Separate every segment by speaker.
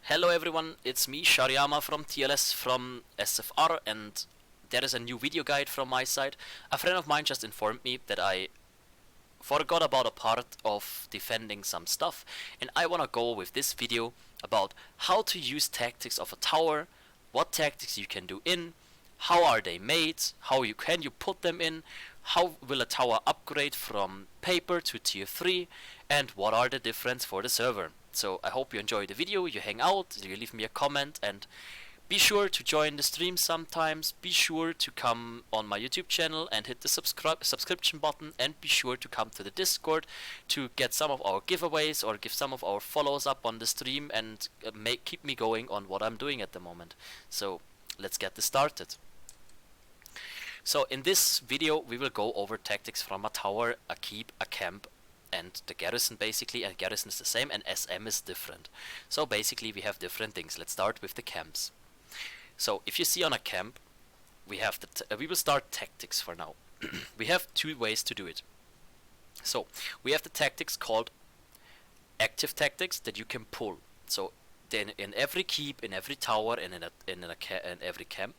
Speaker 1: Hello everyone, it's me Shariyama from TLS from SFR, and there is a new video guide from my side. A friend of mine just informed me that I forgot about a part of defending some stuff, and I wanna go with this video about how to use tactics of a tower, what tactics you can do in, how are they made, how can you put them in, how will a tower upgrade from paper to tier 3, and what are the difference for the server. So I hope you enjoy the video, you hang out, you leave me a comment, and be sure to join the stream sometimes. Be sure to come on my YouTube channel and hit the subscription button, and be sure to come to the Discord to get some of our giveaways or give some of our follows up on the stream and keep me going on what I'm doing at the moment. So let's get this started. So in this video we will go over tactics from a tower, a keep, a camp, and the garrison basically, and garrison is the same and SM is different. So basically we have different things. Let's start with the camps. So if you see on a camp, we have we will start tactics for now. We have two ways to do it. So we have the tactics called active tactics that you can pull. So then in every keep, in every tower, and in every camp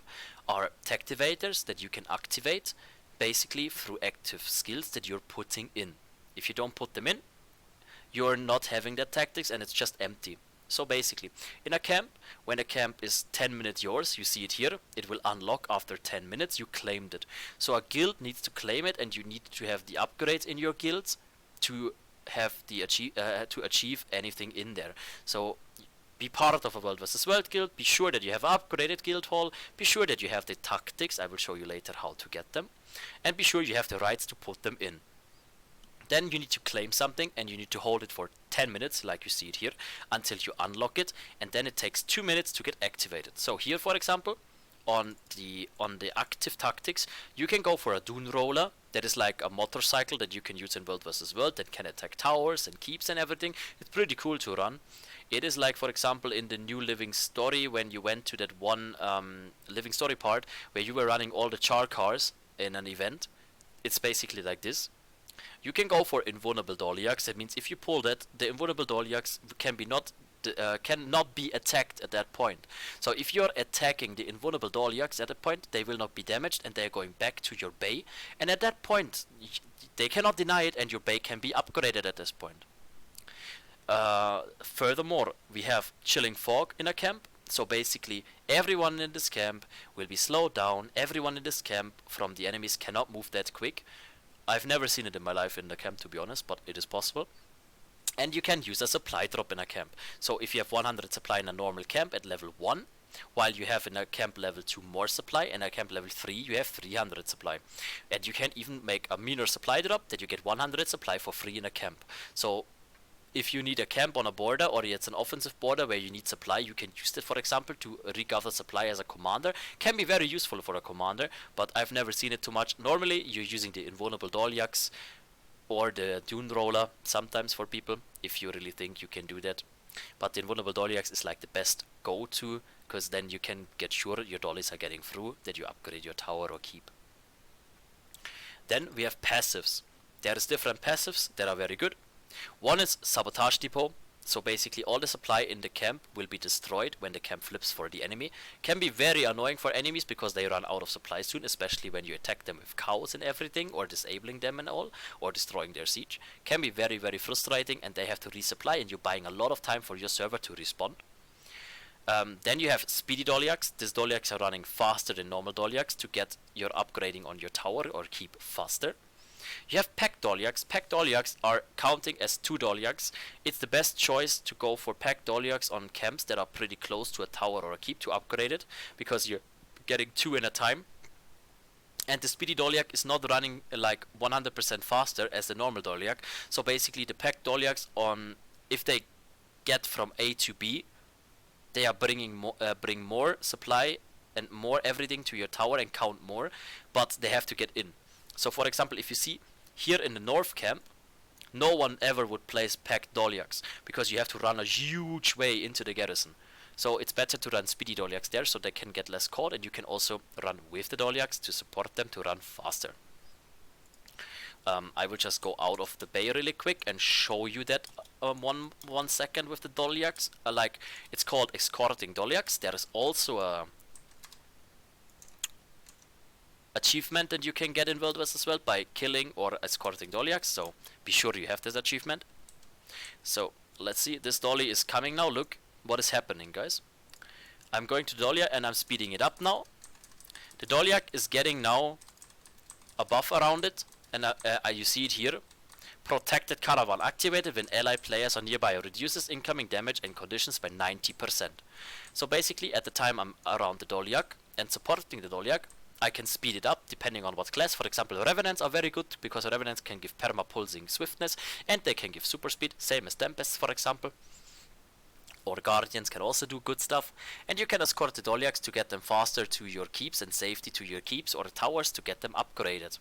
Speaker 1: are tactivators that you can activate basically through active skills that you're putting in. If you don't put them in, you're not having that tactics and it's just empty. So basically, in a camp, when a camp is 10 minutes yours, you see it here, it will unlock after 10 minutes, you claimed it. So a guild needs to claim it, and you need to have the upgrades in your guilds to have the to achieve anything in there. So be part of a World vs. World guild, be sure that you have upgraded guild hall, be sure that you have the tactics, I will show you later how to get them, and be sure you have the rights to put them in. Then you need to claim something, and you need to hold it for 10 minutes, like you see it here, until you unlock it, and then it takes 2 minutes to get activated. So here, for example, on the active tactics, you can go for a dune roller. That is like a motorcycle that you can use in World vs. World that can attack towers and keeps and everything. It's pretty cool to run. It is like, for example, in the new Living Story, when you went to that one Living Story part where you were running all the char cars in an event. It's basically like this. You can go for invulnerable Doliacs. That means if you pull that, the invulnerable Doliacs cannot be attacked at that point. So if you're attacking the invulnerable Doliacs at that point, they will not be damaged and they're going back to your bay. And at that point, they cannot deny it, and your bay can be upgraded at this point. Furthermore, we have Chilling Fog in a camp. So basically, everyone in this camp will be slowed down. Everyone in this camp from the enemies cannot move that quick. I've never seen it in my life in the camp, to be honest, but it is possible. And you can use a supply drop in a camp. So if you have 100 supply in a normal camp at level 1, while you have in a camp level 2 more supply, and a camp level 3 you have 300 supply. And you can even make a minor supply drop that you get 100 supply for free in a camp. So if you need a camp on a border, or it's an offensive border where you need supply, you can use it, for example, to regather supply as a commander. Can be very useful for a commander, but I've never seen it too much. Normally, you're using the invulnerable Doliacs or the Dune Roller sometimes for people, if you really think you can do that. But the invulnerable Doliacs is like the best go-to, because then you can get sure your dollies are getting through, that you upgrade your tower or keep. Then we have passives. There is different passives that are very good. One is Sabotage Depot. So basically all the supply in the camp will be destroyed when the camp flips for the enemy. Can be very annoying for enemies because they run out of supply soon, especially when you attack them with cows and everything, or disabling them and all, or destroying their siege. Can be very, very frustrating, and they have to resupply, and you're buying a lot of time for your server to respawn. Then you have Speedy Doliacs. These Doliacs are running faster than normal Doliacs to get your upgrading on your tower or keep faster. You have Pack Doliacs. Pack Doliacs are counting as 2 Doliacs. It's the best choice to go for Pack Doliacs on camps that are pretty close to a tower or a keep to upgrade it, because you're getting 2 in a time. And the Speedy Doliac is not running like 100% faster as the normal Doliac. So basically the Pack Doliacs, if they get from A to B, they are bring more supply and more everything to your tower and count more, but they have to get in. So for example, if you see here in the north camp, no one ever would place Packed Doliacs, because you have to run a huge way into the garrison. So it's better to run Speedy Doliacs there, so they can get less caught, and you can also run with the Doliacs to support them to run faster. I will just go out of the bay really quick and show you that one second with the Dolyaks. Like, it's called escorting Dolyaks. There is also a achievement that you can get in World vs. World by killing or escorting Dolyaks, so be sure you have this achievement. So let's see, this dolly is coming now. Look what is happening, guys. I'm going to Dolya and I'm speeding it up now. The Dolyak is getting now a buff around it, and you see it here. Protected Caravan activated when allied players are nearby. Reduces incoming damage and conditions by 90%. So basically, at the time I'm around the Dolyak and supporting the Dolyak, I can speed it up depending on what class. For example, Revenants are very good because Revenants can give perma-pulsing swiftness and they can give super speed, same as Tempests for example. Or Guardians can also do good stuff. And you can escort the Dolyaks to get them faster to your keeps and safety to your keeps or towers to get them upgraded.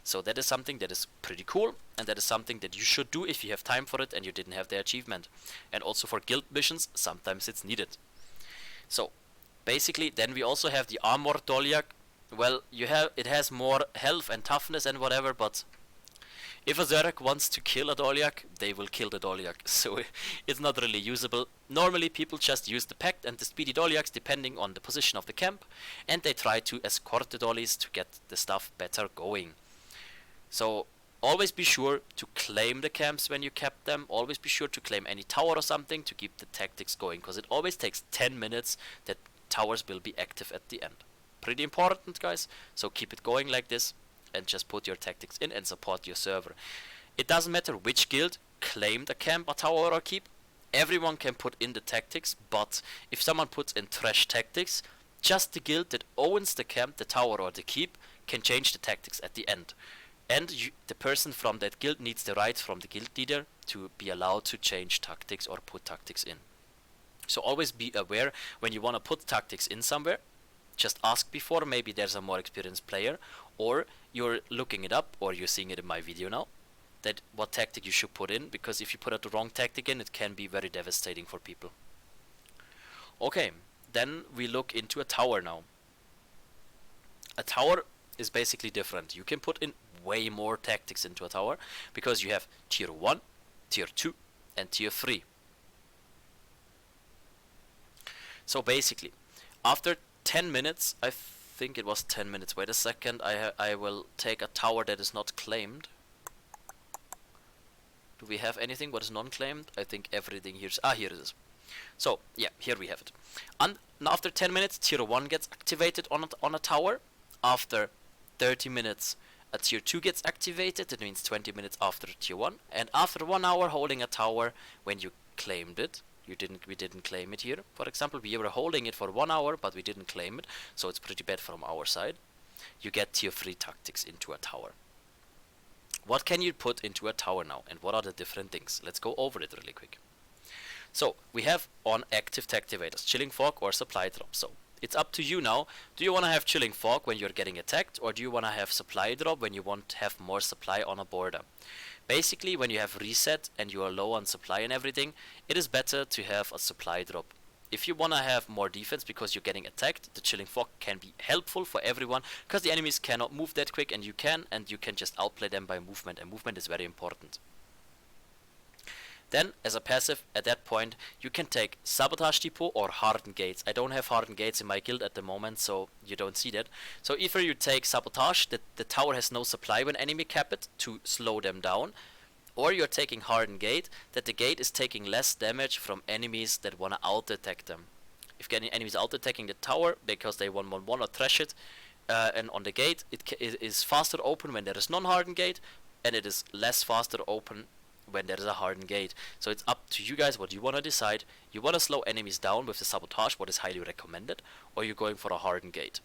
Speaker 1: So that is something that is pretty cool, and that is something that you should do if you have time for it and you didn't have the achievement. And also for guild missions, sometimes it's needed. So basically, then we also have the Armored Dolyak. Well, it has more health and toughness and whatever, but if a Zerg wants to kill a Dolyak, they will kill the Dolyak, so it's not really usable. Normally people just use the Pact and the Speedy Dolyaks depending on the position of the camp, and they try to escort the Dollies to get the stuff better going. So always be sure to claim the camps when you cap them, always be sure to claim any tower or something to keep the tactics going, because it always takes 10 minutes that towers will be active at the end. Pretty important, guys, so keep it going like this and just put your tactics in and support your server. It doesn't matter which guild claimed a camp, a tower or keep, everyone can put in the tactics, but if someone puts in trash tactics, just the guild that owns the camp, the tower or the keep can change the tactics at the end. And the person from that guild needs the right from the guild leader to be allowed to change tactics or put tactics in. So always be aware when you want to put tactics in somewhere. Just ask before, maybe there's a more experienced player, or you're looking it up, or you're seeing it in my video now, that what tactic you should put in, because if you put out the wrong tactic in, it can be very devastating for people. Okay, then we look into a tower now. A tower is basically different. You can put in way more tactics into a tower, because you have tier 1, tier 2, and tier 3. So basically, after 10 minutes, I think it was 10 minutes, wait a second, I will take a tower that is not claimed. Do we have anything what is non-claimed? I think everything here is, here it is. So, yeah, here we have it. And after 10 minutes, tier 1 gets activated on a tower. After 30 minutes, a tier 2 gets activated, that means 20 minutes after tier 1. And after 1 hour holding a tower, when you claimed it, we didn't claim it here. For example, we were holding it for 1 hour, but we didn't claim it, so it's pretty bad from our side. You get tier 3 tactics into a tower. What can you put into a tower now, and what are the different things? Let's go over it really quick. So, we have on active tactivators, Chilling Fog or Supply Drop. So, it's up to you now. Do you want to have Chilling Fog when you're getting attacked, or do you want to have Supply Drop when you want to have more supply on a border? Basically, when you have reset and you are low on supply and everything, it is better to have a supply drop. If you want to have more defense because you're getting attacked, the Chilling Fog can be helpful for everyone, because the enemies cannot move that quick and you can just outplay them by movement, and movement is very important. Then, as a passive, at that point, you can take Sabotage Depot or Hardened Gates. I don't have Hardened Gates in my guild at the moment, so you don't see that. So either you take Sabotage, that the tower has no supply when enemy cap it, to slow them down, or you're taking Hardened Gate, that the gate is taking less damage from enemies that want to out-attack them. If any enemies out-attacking the tower, because they 1-1-1 or trash it, and on the gate, it is faster open when there is non-Hardened Gate, and it is less faster open when there is a Hardened Gate. So it's up to you guys what you want to decide. You want to slow enemies down with the Sabotage, what is highly recommended, or you're going for a Hardened Gate.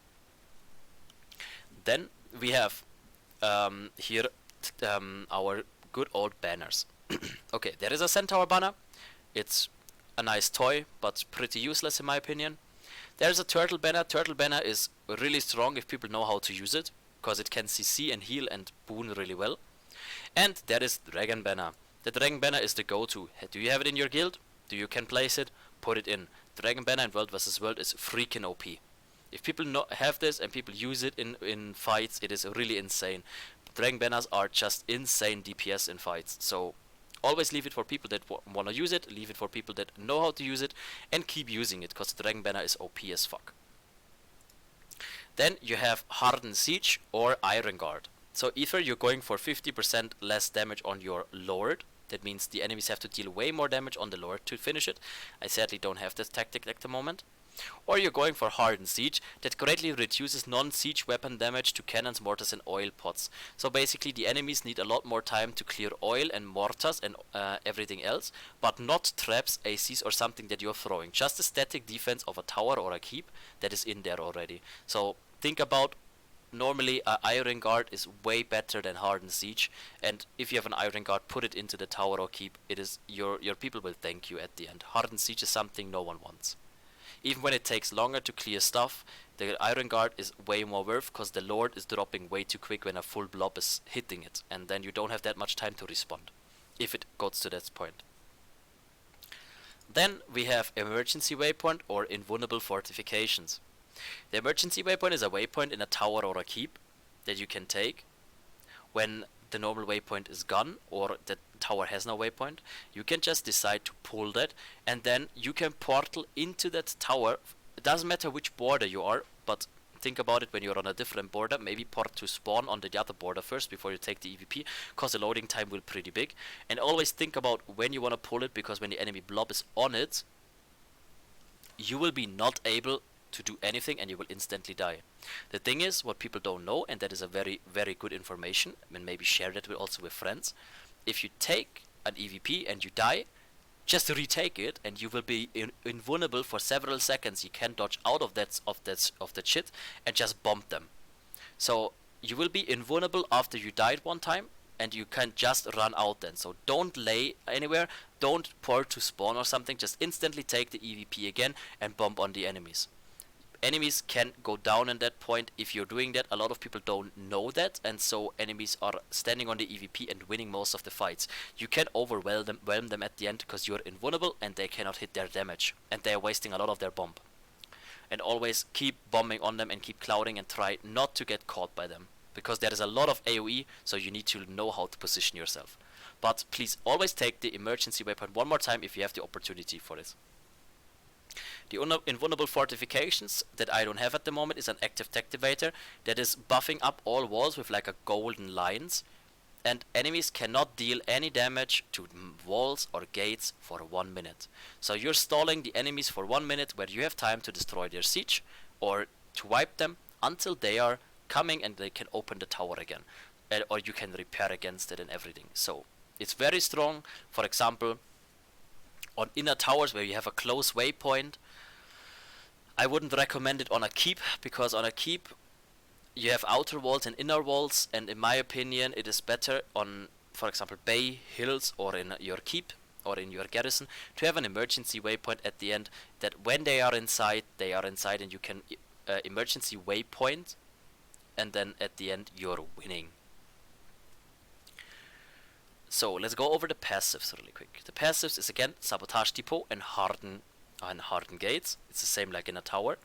Speaker 1: Then we have here our good old banners. Okay, there is a Centaur banner. It's a nice toy, but pretty useless in my opinion. There's a Turtle banner. Turtle banner is really strong if people know how to use it, because it can CC and heal and boon really well. And there is Dragon banner. The Dragon banner is the go-to. Do you have it in your guild? Do you can place it? Put it in. Dragon banner in World vs. World is freaking OP. If people have this and people use it in fights, it is really insane. Dragon banners are just insane DPS in fights. So Always leave it for people that want to use it, leave it for people that know how to use it, and keep using it, because the Dragon Banner is OP as fuck. Then you have Hardened Siege or Iron Guard. So either you're going for 50% less damage on your Lord, that means the enemies have to deal way more damage on the Lord to finish it. I sadly don't have this tactic at the moment. Or you're going for Hardened Siege, that greatly reduces non-siege weapon damage to cannons, mortars and oil pots. So basically the enemies need a lot more time to clear oil and mortars and everything else, but not traps, ACs or something that you're throwing. Just a static defense of a tower or a keep that is in there already. So think about, normally Iron Guard is way better than Hardened Siege, and if you have an Iron Guard, put it into the tower or keep. It is your people will thank you at the end. Hardened Siege is something no one wants. Even when it takes longer to clear stuff, the Iron Guard is way more worth, because the Lord is dropping way too quick when a full blob is hitting it, and then you don't have that much time to respond, if it goes to that point. Then we have Emergency Waypoint or Invulnerable Fortifications. The Emergency Waypoint is a waypoint in a tower or a keep that you can take when the normal waypoint is gone or the tower has no waypoint. You can just decide to pull that, and then you can portal into that tower. It doesn't matter which border you are, but think about it, when you're on a different border, maybe port to spawn on the other border first before you take the EVP, because the loading time will be pretty big. And always think about when you want to pull it, because when the enemy blob is on it, you will be not able to do anything and you will instantly die. The thing is, what people don't know, and that is a very, very good information, and maybe share that also with friends, if you take an EVP and you die, just retake it and you will be invulnerable for several seconds. You can dodge out of that shit and just bomb them. So you will be invulnerable after you died one time, and you can just run out then. So don't lay anywhere, don't port to spawn or something, just instantly take the EVP again and bomb on the enemies. Enemies can go down in that point if you're doing that. A lot of people don't know that, and so enemies are standing on the EVP and winning most of the fights. You can overwhelm them at the end because you're invulnerable and they cannot hit their damage, and they're wasting a lot of their bomb. And always keep bombing on them and keep clouding and try not to get caught by them, because there is a lot of AoE, so you need to know how to position yourself. But please always take the emergency weapon one more time if you have the opportunity for it. The invulnerable fortifications that I don't have at the moment is an active Tactivator that is buffing up all walls with like a golden lines, and enemies cannot deal any damage to walls or gates for 1 minute. So you're stalling the enemies for 1 minute, where you have time to destroy their siege or to wipe them until they are coming and they can open the tower again, or you can repair against it and everything. So it's very strong. For example, on inner towers where you have a close waypoint, I wouldn't recommend it on a keep, because on a keep you have outer walls and inner walls, and in my opinion it is better on, for example, bay, hills, or in your keep or in your garrison to have an emergency waypoint at the end, that when they are inside and you can emergency waypoint, and then at the end you're winning. So let's go over the passives really quick. The passives is again Sabotage Depot and Harden Gates. It's the same like in a tower.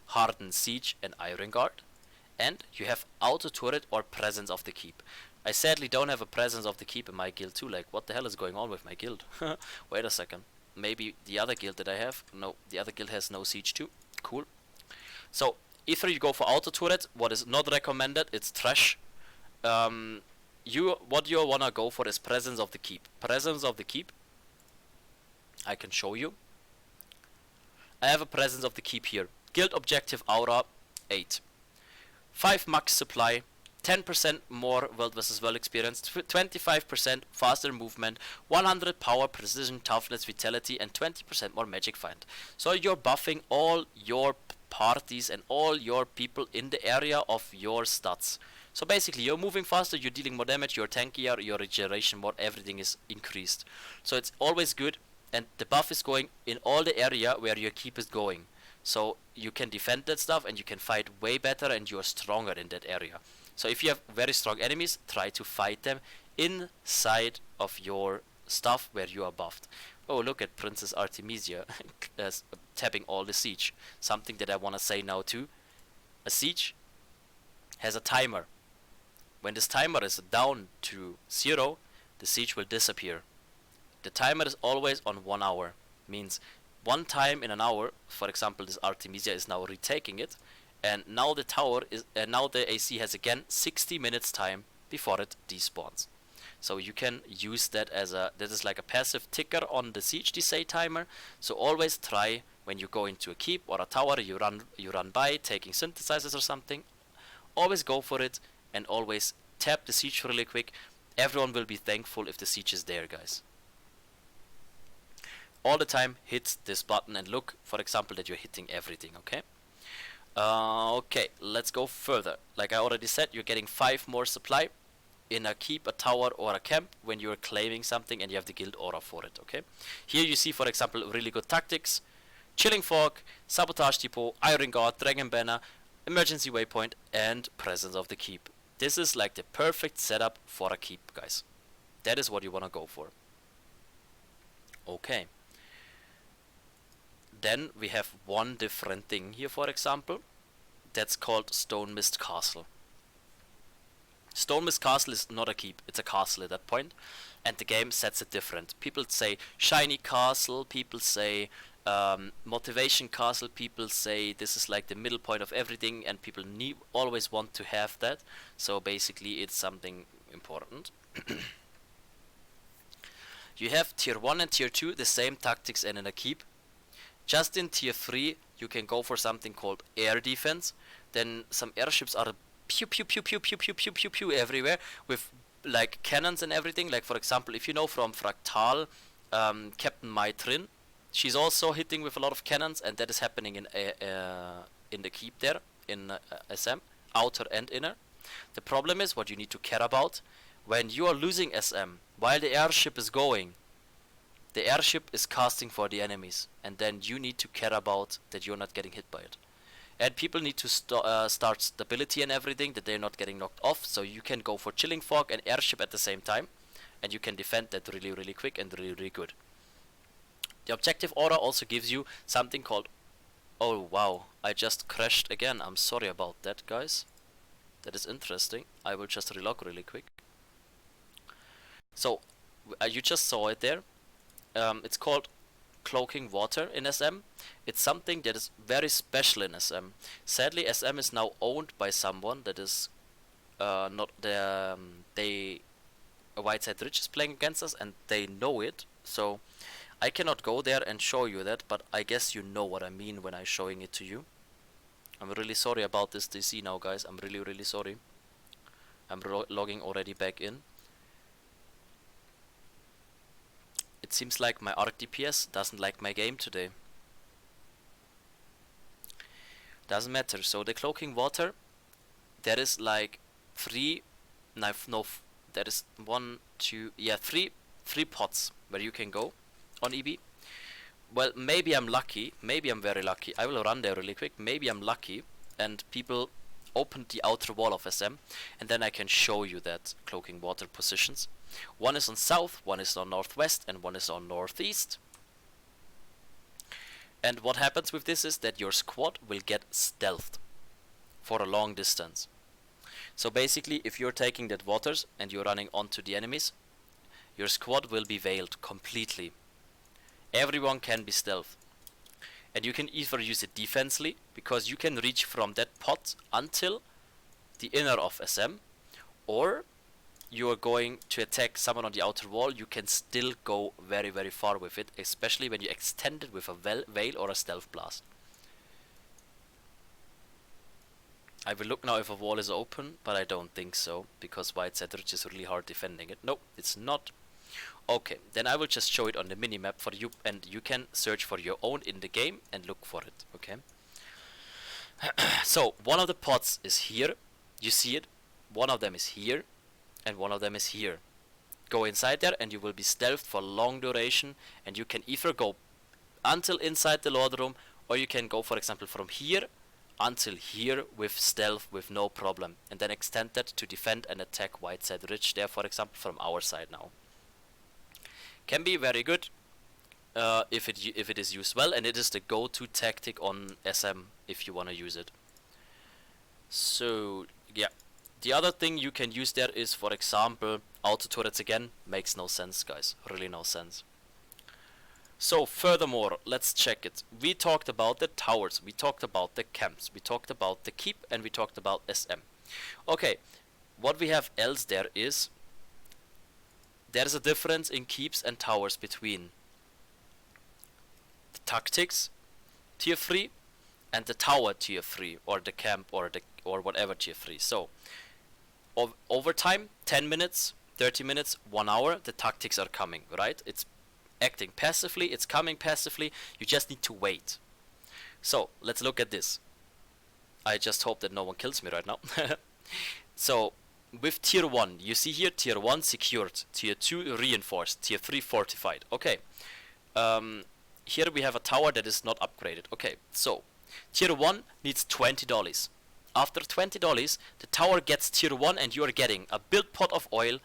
Speaker 1: Harden Siege and Iron Guard. And you have Auto Turret or Presence of the Keep. I sadly don't have a Presence of the Keep in my guild too. Like, what the hell is going on with my guild? Wait a second. Maybe the other guild that I have. No, the other guild has no Siege too. Cool. So either you go for Auto Turret. What is not recommended, it's trash. What you wanna go for is Presence of the Keep. Presence of the Keep, I can show you. I have a Presence of the Keep here. Guild objective aura 8. 5 max supply, 10% more world vs world experience, 25% faster movement, 100 power, precision, toughness, vitality, and 20% more magic find. So you're buffing all your parties and all your people in the area of your stats. So basically you're moving faster, you're dealing more damage, you're tankier, your regeneration more, everything is increased. So it's always good, and the buff is going in all the area where your keep is going. So you can defend that stuff and you can fight way better and you're stronger in that area. So if you have very strong enemies, try to fight them inside of your stuff where you are buffed. Oh, look at Princess Artemisia tapping all the siege. Something that I want to say now too. A siege has a timer. When this timer is down to 0, the siege will disappear. The timer is always on 1 hour. Means one time in an hour, for example, this Artemisia is now retaking it, and now the tower is, now the AC has again 60 minutes time before it despawns. So you can use that as that is like a passive ticker on the siege delay timer. So always try when you go into a keep or a tower, you run by taking synthesizers or something. Always go for it and always tap the siege really quick. Everyone will be thankful if the siege is there, guys. All the time hit this button and look, for example, that you're hitting everything, okay? Okay, let's go further. Like I already said, you're getting 5 more supply in a keep, a tower, or a camp when you're claiming something and you have the guild aura for it, okay? Here you see, for example, really good tactics. Chilling Fog, Sabotage Depot, Iron Guard, Dragon Banner, Emergency Waypoint, and Presence of the Keep. This is like the perfect setup for a keep, guys. That is what you want to go for. Okay. Then we have one different thing here, for example. That's called Stone Mist Castle. Stone Mist Castle is not a keep, it's a castle at that point. And the game sets it different. People say Shiny Castle, people say Motivation Castle, people say this is like the middle point of everything, and people always want to have that. So basically it's something important. You have tier 1 and tier 2, the same tactics and in a keep. Just in tier 3 you can go for something called air defense. Then some airships are pew pew pew pew pew pew pew pew pew everywhere with like cannons and everything. Like for example, if you know from Fractal, Captain Maitrin, she's also hitting with a lot of cannons, and that is happening in the keep there in SM, outer and inner. The problem is what you need to care about when you are losing SM while the airship is going. The airship is casting for the enemies, and then you need to care about that you're not getting hit by it. And people need to start stability and everything, that they're not getting knocked off, so you can go for Chilling Fog and airship at the same time, and you can defend that really, really quick and really, really good. The objective aura also gives you something called... Oh wow, I just crashed again. I'm sorry about that, guys. That is interesting. I will just relog really quick. So, you just saw it there. It's called Cloaking Water in SM. It's something that is very special in SM. Sadly, SM is now owned by someone that is not the Whiteside Rich is playing against us, and they know it. So I cannot go there and show you that, but I guess you know what I mean when I'm showing it to you. I'm really sorry about this DC now, guys. I'm really, really sorry. I'm logging already back in. It seems like my Arc DPS doesn't like my game today. Doesn't matter. So the Cloaking Water, there is like three pots where you can go on EB. Well, maybe I'm lucky, maybe I'm very lucky. I will run there really quick. Maybe I'm lucky and people opened the outer wall of SM, and then I can show you that Cloaking Water positions. One is on south, one is on northwest, and one is on northeast. And what happens with this is that your squad will get stealthed for a long distance. So basically, if you're taking that waters and you're running onto the enemies, your squad will be veiled completely. Everyone can be stealthed. And you can either use it defensively, because you can reach from that pot until the inner of SM, or you are going to attack someone on the outer wall. You can still go very, very far with it, especially when you extend it with a veil or a stealth blast. I will look now if a wall is open, but I don't think so, because Whiteside Ridge is really hard defending it. Nope, it's not. Okay, then I will just show it on the minimap for you, and you can search for your own in the game and look for it, okay? So, one of the pots is here, you see it, one of them is here, and one of them is here. Go inside there and you will be stealthed for long duration, and you can either go until inside the Lord Room, or you can go, for example, from here until here with stealth with no problem, and then extend that to defend and attack Whiteside Ridge there, for example, from our side now. Can be very good if it is used well, and it is the go-to tactic on SM if you want to use it. So yeah, the other thing you can use there is, for example, auto turrets again. Makes no sense, guys, really no sense. So furthermore, let's check it. We talked about the towers, we talked about the camps, we talked about the keep, and we talked about SM. Okay, what we have else there is there's a difference in keeps and towers between the tactics tier 3 and the tower tier 3, or the camp, or whatever tier 3. So over time, 10 minutes, 30 minutes, 1 hour, the tactics are coming, right? It's acting passively, it's coming passively, you just need to wait. So let's look at this. I just hope that no one kills me right now. So with tier 1, you see here tier 1 secured, tier 2 reinforced, tier 3 fortified. Okay, here we have a tower that is not upgraded. Okay, so tier 1 needs $20. After $20, the tower gets tier 1 and you are getting a build pot of oil,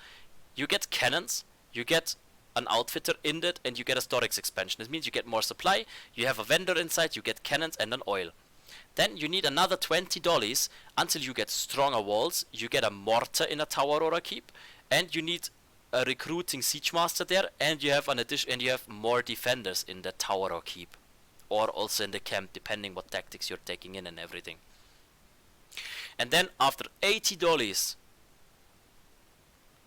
Speaker 1: you get cannons, you get an outfitter in it, and you get a storage expansion. This means you get more supply, you have a vendor inside, you get cannons and an oil. Then you need another $20 until you get stronger walls, you get a mortar in a tower or a keep, and you need a recruiting siege master there, and you have an addition, and you have more defenders in the tower or keep, or also in the camp, depending what tactics you're taking in and everything. And then after $80,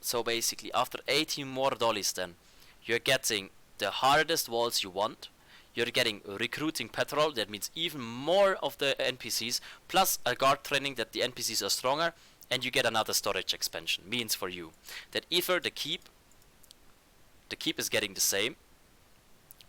Speaker 1: so basically after $80 more, then you're getting the hardest walls you want. You're getting recruiting patrol, that means even more of the NPCs, plus a guard training that the NPCs are stronger, and you get another storage expansion. Means for you that either the keep is getting the same,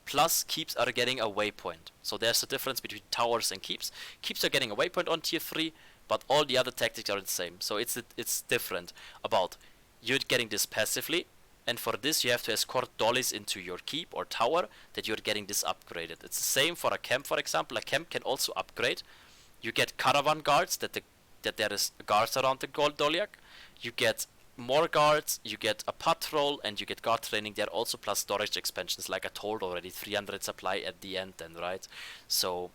Speaker 1: plus keeps are getting a waypoint. So there's a difference between towers and keeps. Keeps are getting a waypoint on tier 3, but all the other tactics are the same. So it's different about you're getting this passively, and for this you have to escort dollies into your keep or tower that you're getting this upgraded. It's the same for a camp, for example. A camp can also upgrade. You get caravan guards, that there is guards around the Doliak. You get more guards, you get a patrol, and you get guard training there also, plus storage expansions, like I told already, 300 supply at the end then, right? So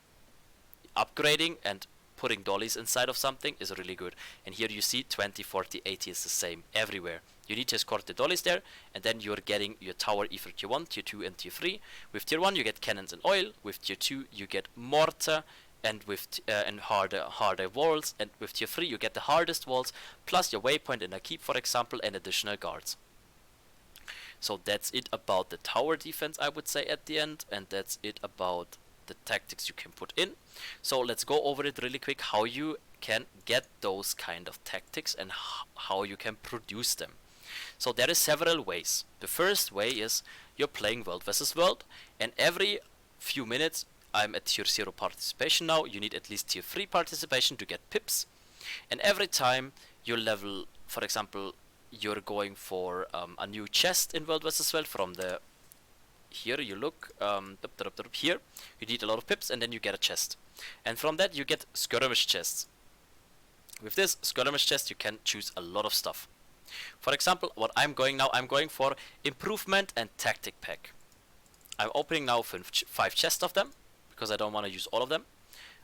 Speaker 1: upgrading and putting dollies inside of something is really good. And here you see 20, 40, 80 is the same everywhere. You need to escort the dollies there, and then you're getting your tower either tier 1, tier 2, and tier 3. With tier 1 you get cannons and oil, with tier 2 you get mortar, and with and harder walls, and with tier 3 you get the hardest walls, plus your waypoint in a keep, for example, and additional guards. So that's it about the tower defense, I would say, at the end, and that's it about the tactics you can put in. So let's go over it really quick, how you can get those kind of tactics and how you can produce them. So there is several ways. The first way is you're playing World vs. World, and every few minutes, I'm at tier 0 participation now, you need at least tier 3 participation to get pips, and every time you level, for example, you're going for a new chest in World vs. World from the, here you look, here, you need a lot of pips, and then you get a chest, and from that you get skirmish chests. With this skirmish chest you can choose a lot of stuff. For example, what I'm going now, I'm going for improvement and tactic pack. I'm opening now 5 chests of them, because I don't want to use all of them,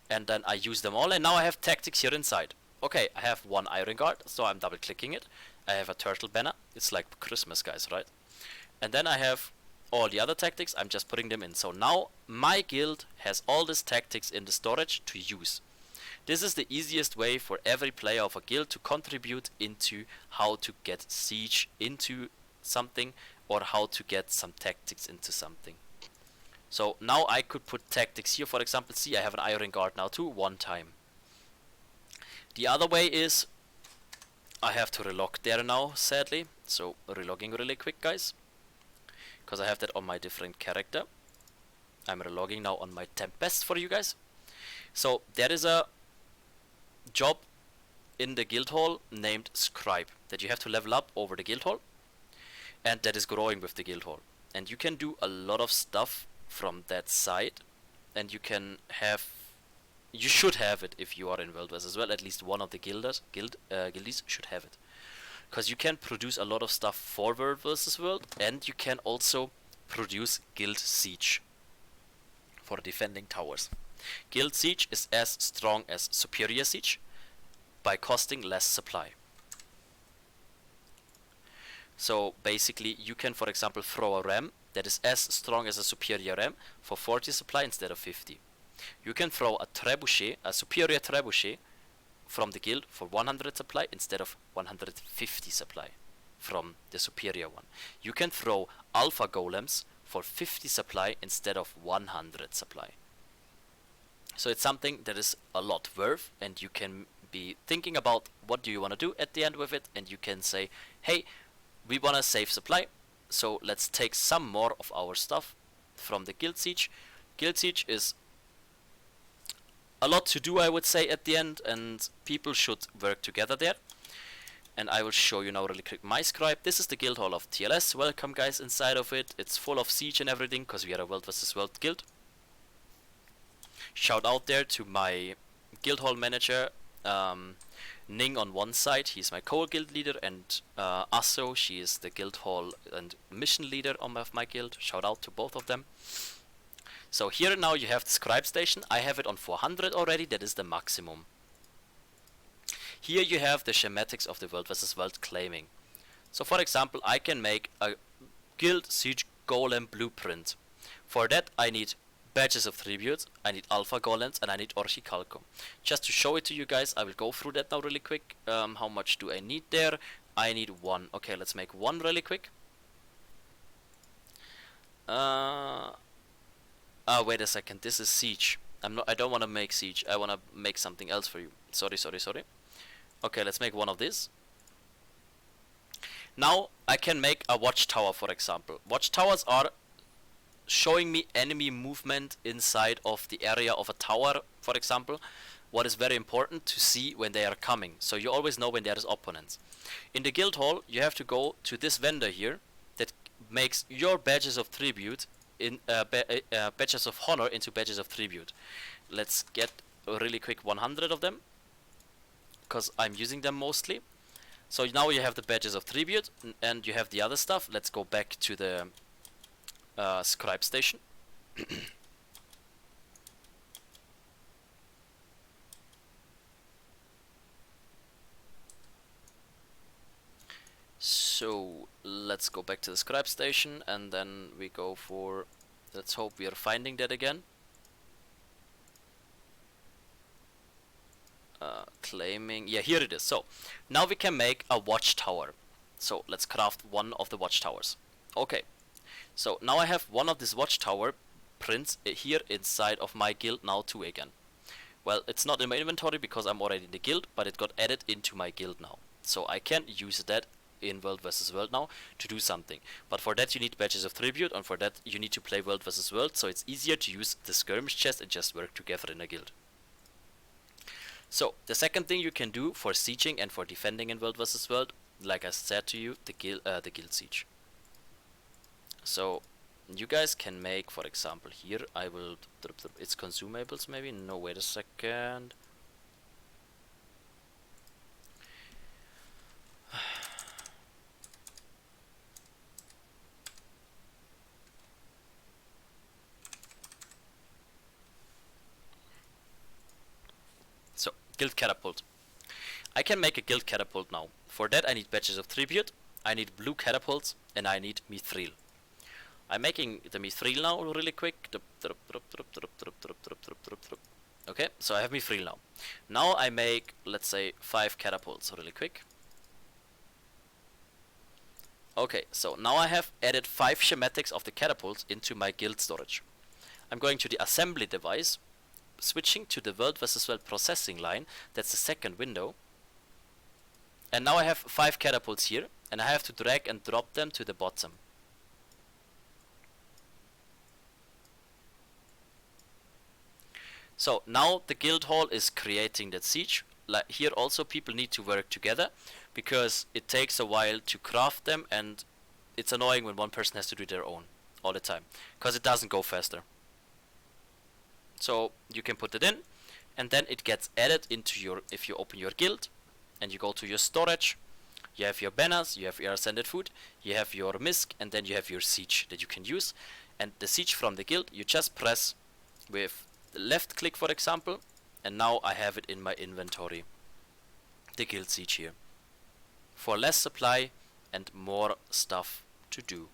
Speaker 1: and then I use them all, and now I have tactics here inside. Okay, I have 1 iron guard, so I'm double clicking it. I have a turtle banner, it's like Christmas, guys, right? And then I have all the other tactics, I'm just putting them in. So now my guild has all these tactics in the storage to use. This is the easiest way for every player of a guild to contribute into how to get siege into something, or how to get some tactics into something. So now I could put tactics here, for example. See, I have an iron guard now too, 1 time. The other way is I have to relog there now, sadly. So relogging really quick, guys, because I have that on my different character. I'm relogging now on my Tempest for you guys. So there is a job in the guild hall named Scribe that you have to level up over the guild hall, and that is growing with the guild hall. And you can do a lot of stuff from that side, and you can have, you should have it if you are in World vs. Well, at least one of the guildies should have it, because you can produce a lot of stuff for World vs. World, and you can also produce guild siege for defending towers. Guild siege is as strong as superior siege by costing less supply. So basically you can, for example, throw a ram that is as strong as a superior ram for 40 supply instead of 50. You can throw a trebuchet, a superior trebuchet, from the guild for 100 supply instead of 150 supply from the superior one. You can throw alpha golems for 50 supply instead of 100 supply. So it's something that is a lot worth, and you can be thinking about what do you want to do at the end with it, and you can say, hey, we want to save supply, so let's take some more of our stuff from the guild siege. Guild siege is a lot to do, I would say, at the end, and people should work together there. And I will show you now really quick my scribe. This is the guild hall of TLS. Welcome guys inside of it. It's full of siege and everything because we are a world versus world guild. Shout out there to my guild hall manager, Ning on one side, he's my co-guild leader, and Asso, she is the guild hall and mission leader of my guild. Shout out to both of them. So here now you have the scribe station. I have it on 400 already, that is the maximum. Here you have the schematics of the world versus world claiming. So for example, I can make a guild siege golem blueprint. For that I need badges of tribute, I need alpha golems, and I need orchicalco. Just to show it to you guys, I will go through that now really quick. How much do I need there? I need one. Okay, let's make one really quick. Wait a second, this is siege. I don't want to make siege. I want to make something else for you. Sorry. Okay, let's make one of these. Now I can make a watchtower, for example. Watchtowers are showing me enemy movement inside of the area of a tower, for example. What is very important to see when they are coming, so you always know when there is opponents. In the guild hall you have to go to this vendor here that makes your badges of tribute in badges of honor into badges of tribute. Let's get really quick 100 of them because I'm using them mostly. So now you have the badges of tribute and you have the other stuff. Let's go back to the scribe station. So let's go back to the scribe station, and then we go for, let's hope we are finding that again. Claiming, yeah, here it is. So now we can make a watchtower. So let's craft one of the watchtowers. Okay, so now I have one of these watchtower prints here inside of my guild now too again. Well, it's not in my inventory because I'm already in the guild, but it got added into my guild now, so I can use that in World vs World now to do something. But for that you need badges of tribute, and for that you need to play World vs World, so it's easier to use the skirmish chest and just work together in a guild. So the second thing you can do for sieging and for defending in World vs World, like I said to you, the guild siege. So you guys can make, for example, here I will, it's consumables maybe, no, wait a second. So, guild catapult. I can make a guild catapult now. For that I need badges of tribute, I need blue catapults, and I need mithril. I'm making the mithril now really quick. Okay, so I have mithril now. Now I make, let's say, 5 catapults really quick. Okay, so now I have added 5 schematics of the catapults into my guild storage. I'm going to the assembly device, switching to the World vs World processing line. That's the second window. And now I have 5 catapults here, and I have to drag and drop them to the bottom. So now the guild hall is creating that siege. Like here also people need to work together because it takes a while to craft them, and it's annoying when one person has to do their own all the time because it doesn't go faster. So you can put it in, and then it gets added into your, if you open your guild and you go to your storage, you have your banners, you have your ascended food, you have your misc, and then you have your siege that you can use. And the siege from the guild you just press with the left click, for example, and now I have it in my inventory, the guild siege here, for less supply and more stuff to do.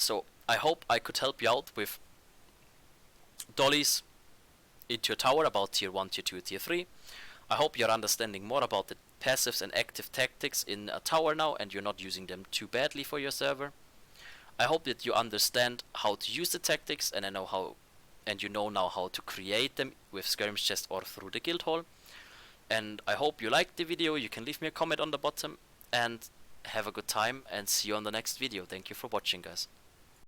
Speaker 1: So I hope I could help you out with dollies into your tower about tier 1, tier 2, tier 3. I hope you're understanding more about the passives and active tactics in a tower now, and you're not using them too badly for your server. I hope that you understand how to use the tactics, and you know now how to create them with skirmish chest or through the guild hall. And I hope you liked the video. You can leave me a comment on the bottom, and have a good time, and see you on the next video. Thank you for watching, guys.